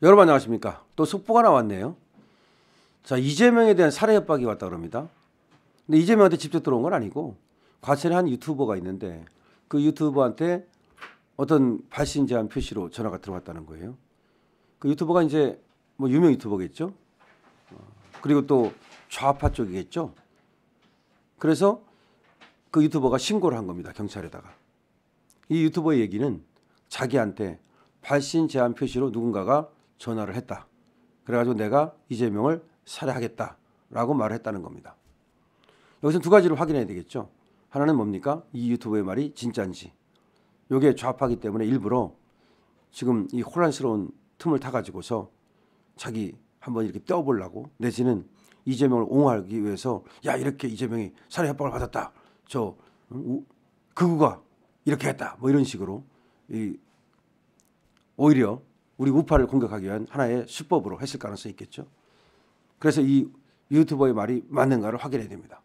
여러분 안녕하십니까? 또 속보가 나왔네요. 자, 이재명에 대한 살해 협박이 왔다 그럽니다. 근데 이재명한테 직접 들어온 건 아니고 과천에 한 유튜버가 있는데 그 유튜버한테 어떤 발신 제한 표시로 전화가 들어왔다는 거예요. 그 유튜버가 이제 뭐 유명 유튜버겠죠. 그리고 또 좌파 쪽이겠죠. 그래서 그 유튜버가 신고를 한 겁니다. 경찰에다가. 이 유튜버의 얘기는 자기한테 발신 제한 표시로 누군가가 전화를 했다. 그래가지고 내가 이재명을 살해하겠다라고 말을 했다는 겁니다. 여기서 두 가지를 확인해야 되겠죠. 하나는 뭡니까? 이 유튜버의 말이 진짜인지. 이게 좌파기 때문에 일부러 지금 이 혼란스러운 틈을 타가지고서 자기 한번 이렇게 떼어보려고 내지는 이재명을 옹호하기 위해서 야 이렇게 이재명이 살해 협박을 받았다. 저 극우가 이렇게 했다. 뭐 이런 식으로 오히려 우리 우파를 공격하기 위한 하나의 수법으로 했을 가능성이 있겠죠. 그래서 이 유튜버의 말이 맞는가를 확인해야 됩니다.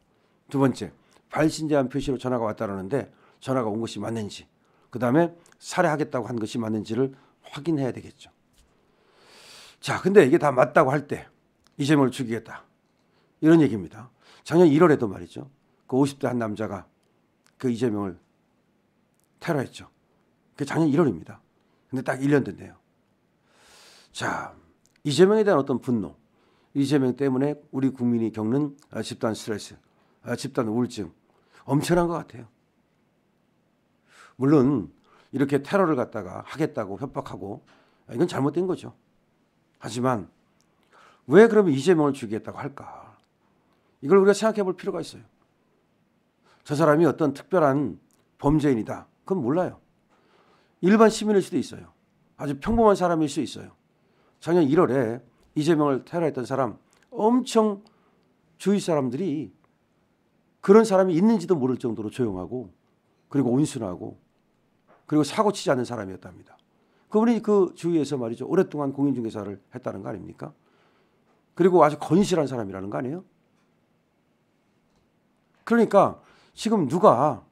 두 번째, 발신 제한 표시로 전화가 왔다는데 전화가 온 것이 맞는지, 그 다음에 살해하겠다고 한 것이 맞는지를 확인해야 되겠죠. 자, 근데 이게 다 맞다고 할 때 이재명을 죽이겠다 이런 얘기입니다. 작년 1월에도 말이죠. 그 50대 한 남자가 그 이재명을 테러했죠. 그게 작년 1월입니다. 근데 딱 1년 됐네요. 자, 이재명에 대한 어떤 분노, 이재명 때문에 우리 국민이 겪는 집단 스트레스, 집단 우울증 엄청난 것 같아요. 물론 이렇게 테러를 갖다가 하겠다고 협박하고 이건 잘못된 거죠. 하지만 왜 그러면 이재명을 죽이겠다고 할까? 이걸 우리가 생각해 볼 필요가 있어요. 저 사람이 어떤 특별한 범죄인이다. 그건 몰라요. 일반 시민일 수도 있어요. 아주 평범한 사람일 수 있어요. 작년 1월에 이재명을 테러했던 사람 엄청 주위 사람들이 그런 사람이 있는지도 모를 정도로 조용하고 그리고 온순하고 그리고 사고 치지 않는 사람이었답니다. 그분이 그 주위에서 말이죠. 오랫동안 공인중개사를 했다는 거 아닙니까? 그리고 아주 건실한 사람이라는 거 아니에요? 그러니까 지금 누가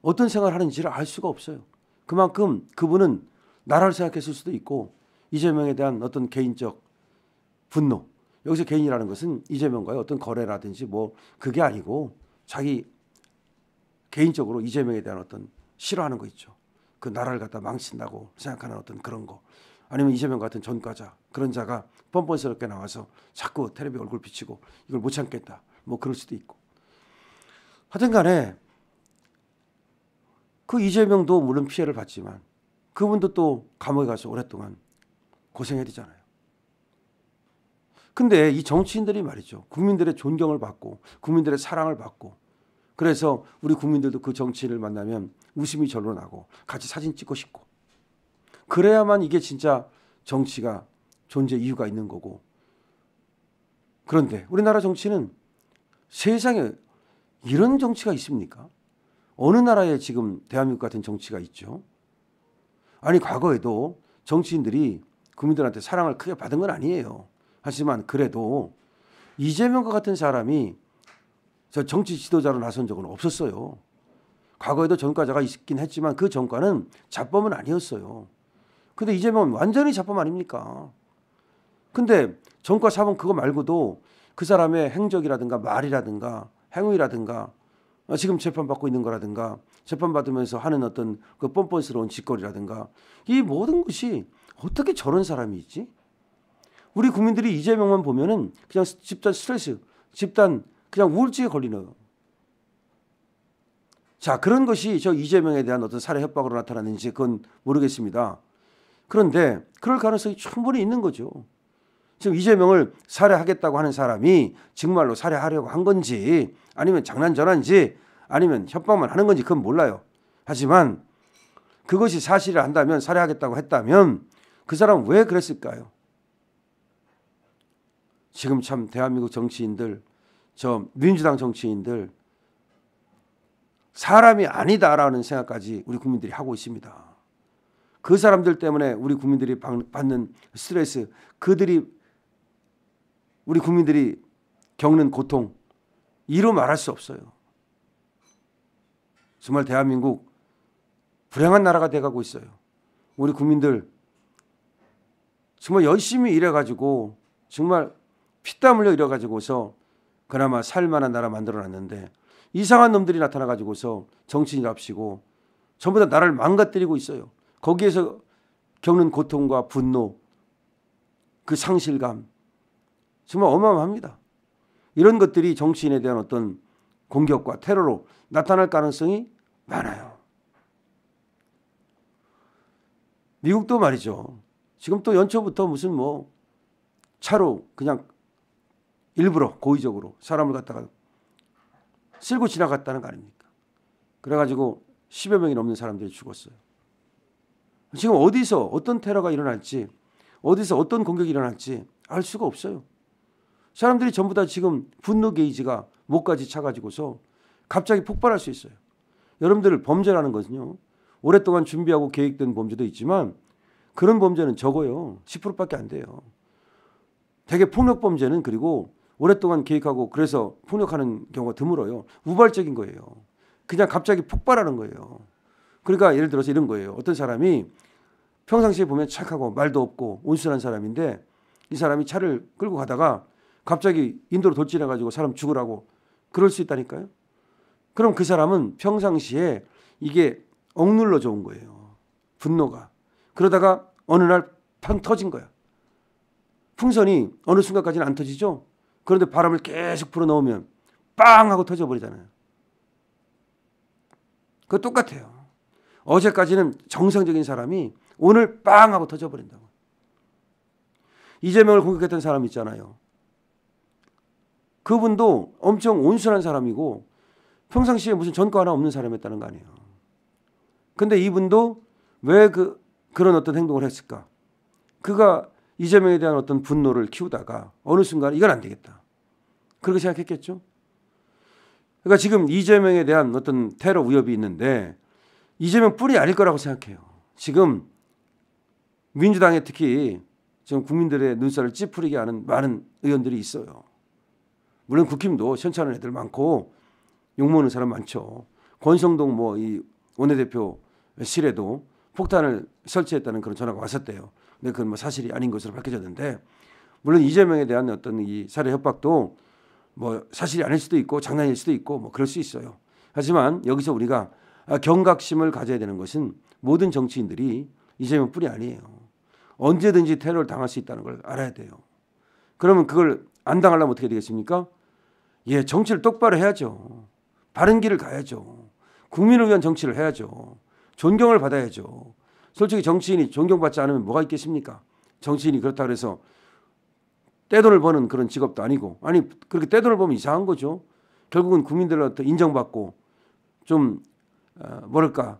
어떤 생각을 하는지를 알 수가 없어요. 그만큼 그분은 나라를 생각했을 수도 있고 이재명에 대한 어떤 개인적 분노. 여기서 개인이라는 것은 이재명과의 어떤 거래라든지 뭐 그게 아니고 자기 개인적으로 이재명에 대한 어떤 싫어하는 거 있죠. 그 나라를 갖다 망친다고 생각하는 어떤 그런 거. 아니면 이재명 같은 전과자 그런 자가 뻔뻔스럽게 나와서 자꾸 텔레비 얼굴 비치고 이걸 못 참겠다. 뭐 그럴 수도 있고. 하여튼 간에 그 이재명도 물론 피해를 봤지만 그분도 또 감옥에 가서 오랫동안 고생해야 되잖아요. 근데 이 정치인들이 말이죠. 국민들의 존경을 받고 국민들의 사랑을 받고 그래서 우리 국민들도 그 정치인을 만나면 웃음이 절로 나고 같이 사진 찍고 싶고 그래야만 이게 진짜 정치가 존재 이유가 있는 거고. 그런데 우리나라 정치는 세상에 이런 정치가 있습니까? 어느 나라에 지금 대한민국 같은 정치가 있죠? 아니 과거에도 정치인들이 국민들한테 사랑을 크게 받은 건 아니에요. 하지만 그래도 이재명과 같은 사람이 저 정치 지도자로 나선 적은 없었어요. 과거에도 전과자가 있긴 했지만 그 전과는 자범은 아니었어요. 근데 이재명은 완전히 자범 아닙니까? 근데 전과 사범 그거 말고도 그 사람의 행적이라든가 말이라든가 행위라든가 지금 재판받고 있는 거라든가 재판받으면서 하는 어떤 그 뻔뻔스러운 짓거리라든가 이 모든 것이 어떻게 저런 사람이 있지? 우리 국민들이 이재명만 보면은 그냥 집단 스트레스, 집단 그냥 우울증에 걸리는. 자, 그런 것이 저 이재명에 대한 어떤 살해 협박으로 나타났는지 그건 모르겠습니다. 그런데 그럴 가능성이 충분히 있는 거죠. 지금 이재명을 살해하겠다고 하는 사람이 정말로 살해하려고 한 건지 아니면 장난전화인지 아니면 협박만 하는 건지 그건 몰라요. 하지만 그것이 사실을 한다면 살해하겠다고 했다면 그 사람은 왜 그랬을까요? 지금 참 대한민국 정치인들 저 민주당 정치인들 사람이 아니다라는 생각까지 우리 국민들이 하고 있습니다. 그 사람들 때문에 우리 국민들이 받는 스트레스 우리 국민들이 겪는 고통 이루 말할 수 없어요. 정말 대한민국 불행한 나라가 돼가고 있어요. 우리 국민들 정말 열심히 일해가지고 정말 피땀 흘려 일해가지고서 그나마 살만한 나라 만들어놨는데 이상한 놈들이 나타나가지고서 정치인이랍시고 전부 다 나라를 망가뜨리고 있어요. 거기에서 겪는 고통과 분노, 그 상실감 정말 어마어마합니다. 이런 것들이 정치인에 대한 어떤 공격과 테러로 나타날 가능성이 많아요. 미국도 말이죠. 지금 또 연초부터 무슨 뭐 차로 그냥 일부러 고의적으로 사람을 갖다가 쓸고 지나갔다는 거 아닙니까? 그래가지고 10여 명이 넘는 사람들이 죽었어요. 지금 어디서 어떤 테러가 일어날지, 어디서 어떤 공격이 일어날지 알 수가 없어요. 사람들이 전부 다 지금 분노 게이지가 목까지 차가지고서 갑자기 폭발할 수 있어요. 여러분들 범죄라는 것은요, 오랫동안 준비하고 계획된 범죄도 있지만 그런 범죄는 적어요. 10%밖에 안 돼요. 대개 폭력 범죄는 그리고 오랫동안 계획하고 그래서 폭력하는 경우가 드물어요. 우발적인 거예요. 그냥 갑자기 폭발하는 거예요. 그러니까 예를 들어서 이런 거예요. 어떤 사람이 평상시에 보면 착하고 말도 없고 온순한 사람인데 이 사람이 차를 끌고 가다가 갑자기 인도로 돌진해가지고 사람 죽으라고 그럴 수 있다니까요. 그럼 그 사람은 평상시에 이게 억눌러져 온 거예요. 분노가. 그러다가 어느 날 팡 터진 거야. 풍선이 어느 순간까지는 안 터지죠. 그런데 바람을 계속 불어넣으면 빵 하고 터져버리잖아요. 그거 똑같아요. 어제까지는 정상적인 사람이 오늘 빵 하고 터져버린다고. 이재명을 공격했던 사람 있잖아요. 그분도 엄청 온순한 사람이고 평상시에 무슨 전과 하나 없는 사람이었다는 거 아니에요. 근데 이분도 왜 그런 어떤 행동을 했을까? 그가 이재명에 대한 어떤 분노를 키우다가 어느 순간 이건 안 되겠다. 그렇게 생각했겠죠. 그러니까 지금 이재명에 대한 어떤 테러 위협이 있는데 이재명 뿐이 아닐 거라고 생각해요. 지금 민주당에 특히 지금 국민들의 눈살을 찌푸리게 하는 많은 의원들이 있어요. 물론 국힘도 현찮은 애들 많고 욕먹는 사람 많죠. 권성동 뭐 이 원내대표실에도 폭탄을 설치했다는 그런 전화가 왔었대요. 근데 그건 뭐 사실이 아닌 것으로 밝혀졌는데 물론 이재명에 대한 어떤 이 살해 협박도 뭐 사실이 아닐 수도 있고 장난일 수도 있고 뭐 그럴 수 있어요. 하지만 여기서 우리가 경각심을 가져야 되는 것은 모든 정치인들이 이재명뿐이 아니에요. 언제든지 테러를 당할 수 있다는 걸 알아야 돼요. 그러면 그걸 안 당하려면 어떻게 되겠습니까? 예, 정치를 똑바로 해야죠. 바른 길을 가야죠. 국민을 위한 정치를 해야죠. 존경을 받아야죠. 솔직히 정치인이 존경받지 않으면 뭐가 있겠습니까? 정치인이 그렇다고 해서 떼돈을 버는 그런 직업도 아니고 아니 그렇게 떼돈을 버면 이상한 거죠. 결국은 국민들로부터 인정받고 좀 뭐랄까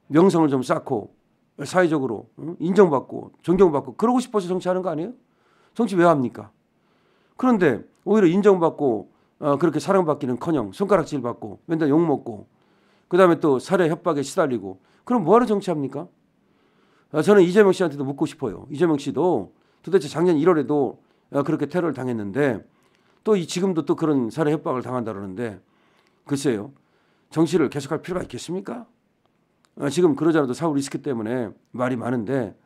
명성을 좀 쌓고 사회적으로 인정받고 존경받고 그러고 싶어서 정치하는 거 아니에요? 정치 왜 합니까? 그런데 오히려 인정받고 그렇게 사랑받기는커녕 손가락질 받고 맨날 욕먹고 그다음에 또 살해 협박에 시달리고 그럼 뭐하러 정치합니까? 저는 이재명 씨한테도 묻고 싶어요. 이재명 씨도 도대체 작년 1월에도 그렇게 테러를 당했는데 또 지금도 또 그런 살해 협박을 당한다 그러는데 글쎄요. 정치를 계속할 필요가 있겠습니까? 지금 그러자라도 사후 리스크 때문에 말이 많은데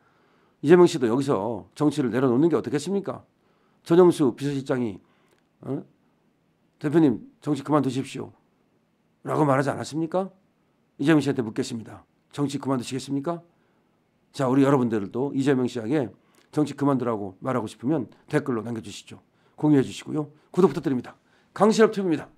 이재명 씨도 여기서 정치를 내려놓는 게 어떻겠습니까? 전영수 비서실장이 대표님 정치 그만두십시오 라고 말하지 않았습니까? 이재명 씨한테 묻겠습니다. 정치 그만두시겠습니까? 자, 우리 여러분들도 이재명 씨에게 정치 그만두라고 말하고 싶으면 댓글로 남겨주시죠. 공유해 주시고요. 구독 부탁드립니다. 강신업 TV입니다.